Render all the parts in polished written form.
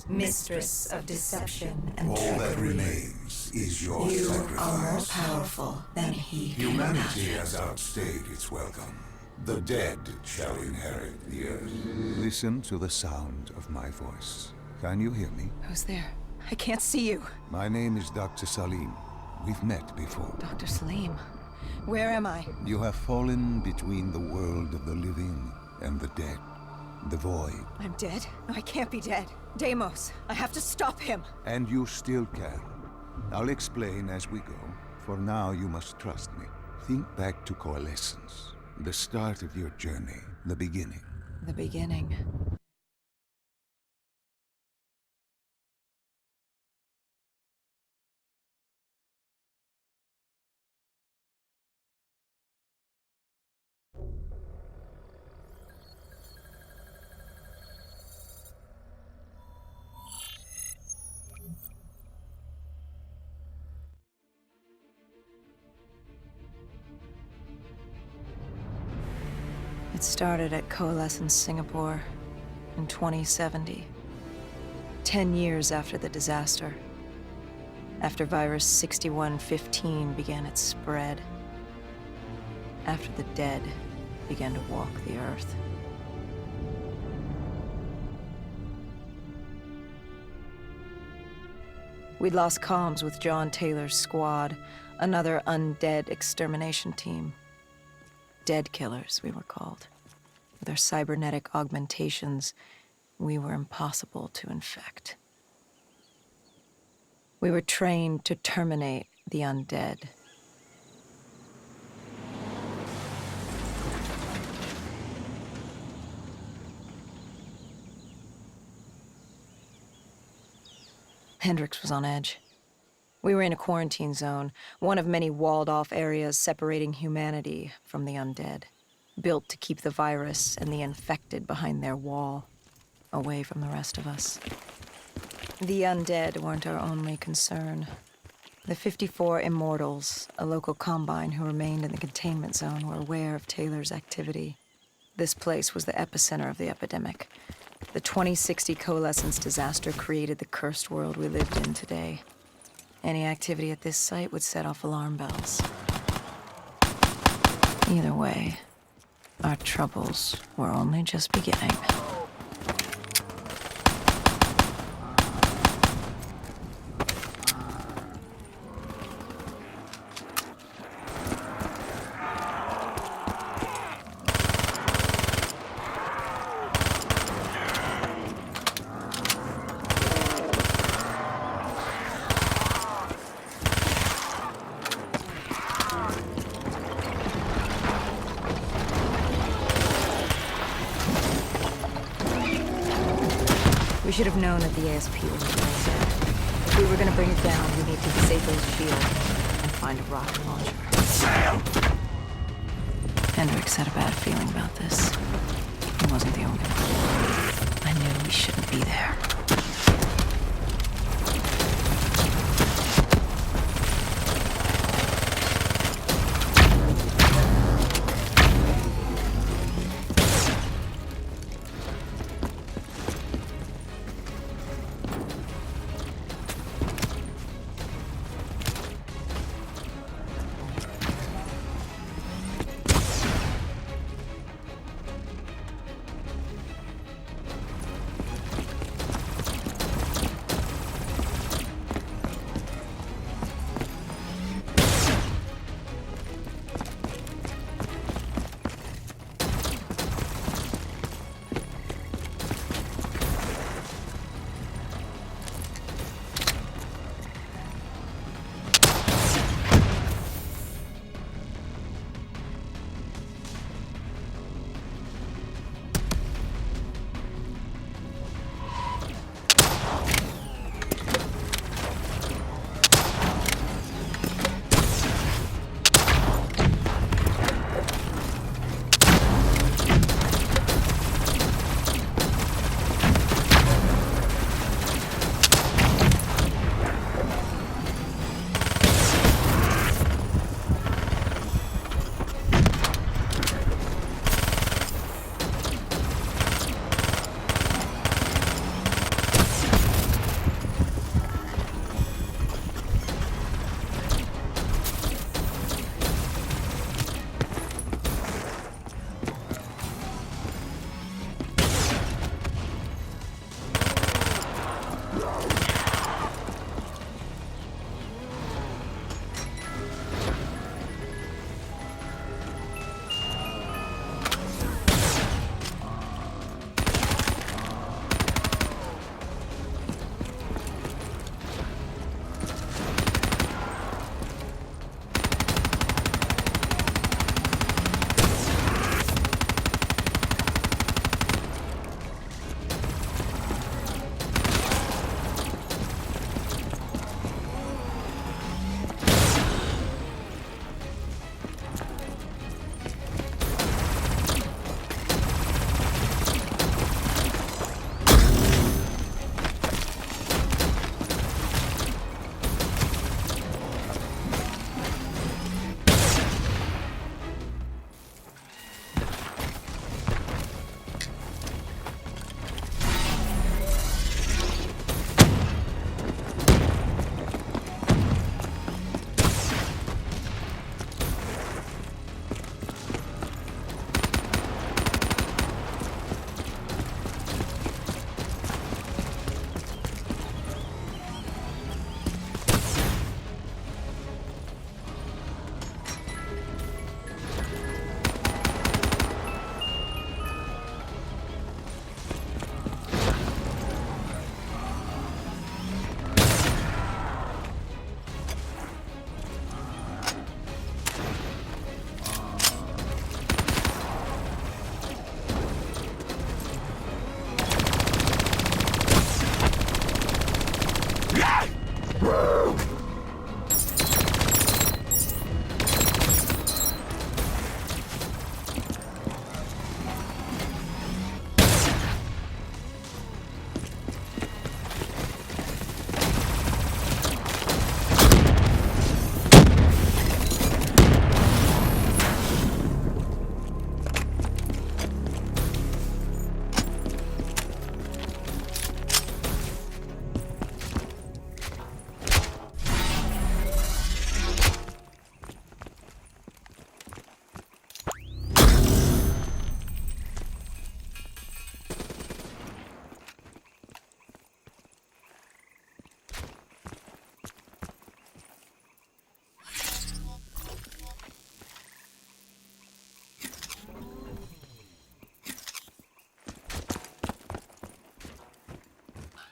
mistress of deception and All trickery. that remains is your You sacrifice. are more powerful than he can Humanity imagine. has outstayed its welcome. The dead shall inherit the earth. Listen to the sound of my voice. Can you hear me? Who's there? I can't see you. My name is Dr. Salim. We've met before. Dr. Salim. Where am I? You have fallen between the world of the living and the dead. The void. I'm dead? No, I can't be dead. Deimos, I have to stop him. And you still can. I'll explain as we go. For now, you must trust me. Think back to Coalescence. The start of your journey. The beginning. The beginning. It started at Coalescence Singapore in 2070. 10 years after the disaster. After virus 6115 began its spread. After the dead began to walk the earth. We'd lost comms with John Taylor's squad, another undead extermination team. Dead killers, we were called. With our cybernetic augmentations, we were impossible to infect. We were trained to terminate the undead. Hendrix was on edge. We were in a quarantine zone, one of many walled-off areas separating humanity from the undead, built to keep the virus and the infected behind their wall, away from the rest of us. The undead weren't our only concern. The 54 Immortals, a local combine who remained in the containment zone, were aware of Taylor's activity. This place was the epicenter of the epidemic. The 2060 Coalescence disaster created the cursed world we lived in today. Any activity at this site would set off alarm bells. Either way, our troubles were only just beginning. We should have known that the ASP was really dead. If we were gonna bring it down, we need to disable his shield and find a rocket launcher. Hendrix had a bad feeling about this. He wasn't the only one. I knew we shouldn't be there.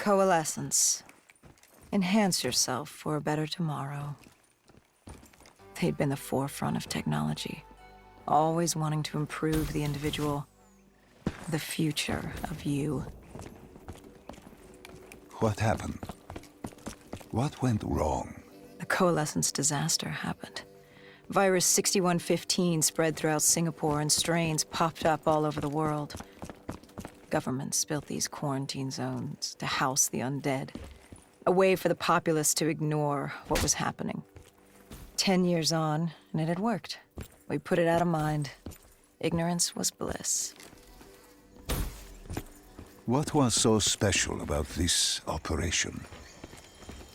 Coalescence. Enhance yourself for a better tomorrow. They'd been the forefront of technology, always wanting to improve the individual, the future of you. What happened? What went wrong? The Coalescence disaster happened. Virus 6115 spread throughout Singapore and strains popped up all over the world. Governments built these quarantine zones to house the undead, a way for the populace to ignore what was happening. 10 years on, and it had worked. We put it out of mind. Ignorance was bliss. What was so special about this operation?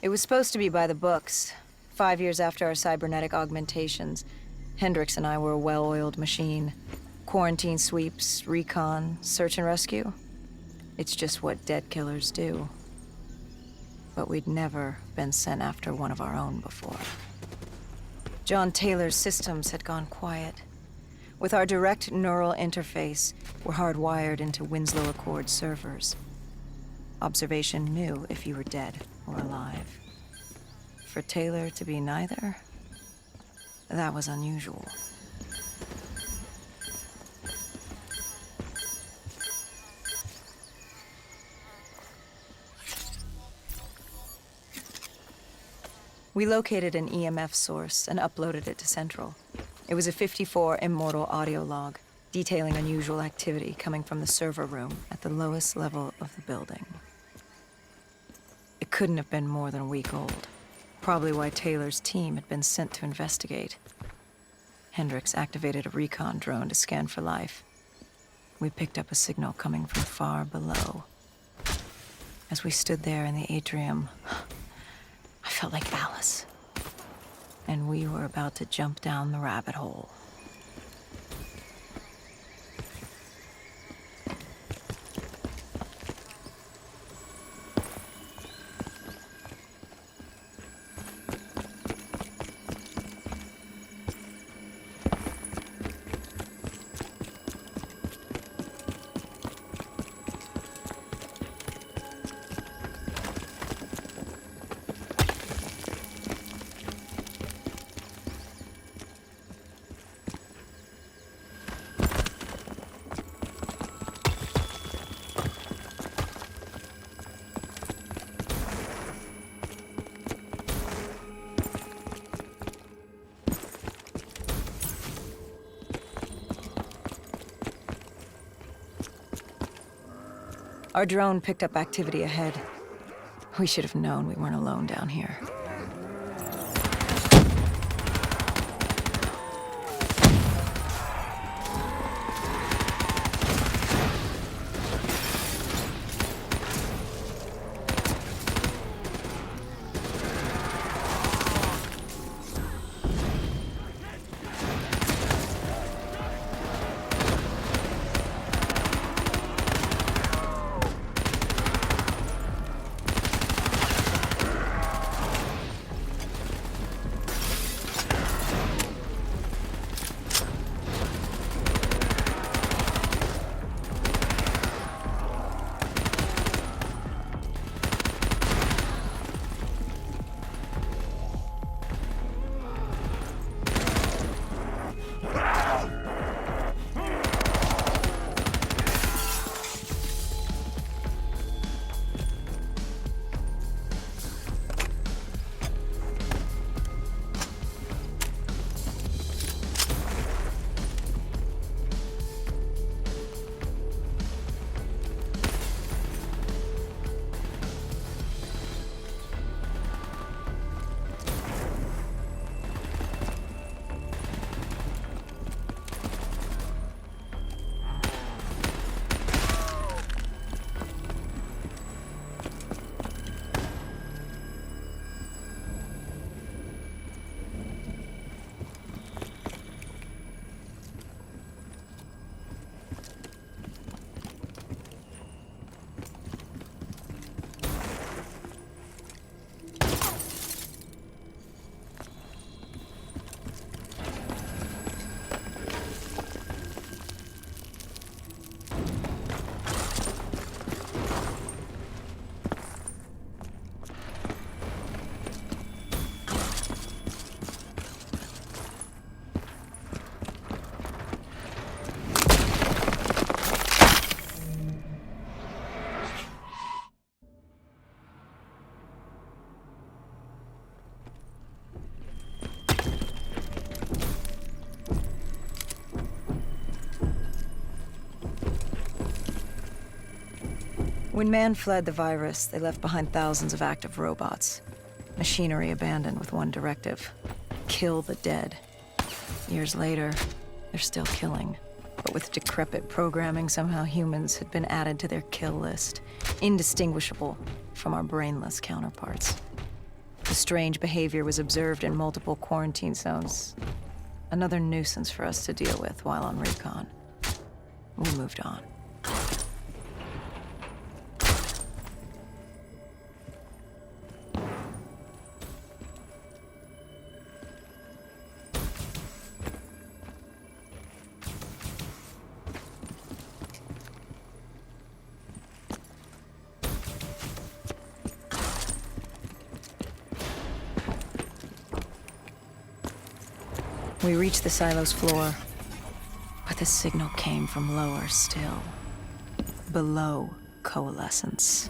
It was supposed to be by the books. 5 years after our cybernetic augmentations, Hendricks and I were a well-oiled machine. Quarantine sweeps, recon, search and rescue. It's just what dead killers do. But we'd never been sent after one of our own before. John Taylor's systems had gone quiet. With our direct neural interface, we're hardwired into Winslow Accord servers. Observation knew if you were dead or alive. For Taylor to be neither, that was unusual. We located an EMF source and uploaded it to Central. It was a 54 immortal audio log, detailing unusual activity coming from the server room at the lowest level of the building. It couldn't have been more than a week old. Probably why Taylor's team had been sent to investigate. Hendricks activated a recon drone to scan for life. We picked up a signal coming from far below. As we stood there in the atrium, I felt like Alice. And we were about to jump down the rabbit hole. Our drone picked up activity ahead. We should have known we weren't alone down here. When man fled the virus, they left behind thousands of active robots. Machinery abandoned with one directive: kill the dead. Years later, they're still killing. But with decrepit programming, somehow humans had been added to their kill list, indistinguishable from our brainless counterparts. The strange behavior was observed in multiple quarantine zones. Another nuisance for us to deal with while on recon. We moved on. We reached the silo's floor, but the signal came from lower still. Below coalescence.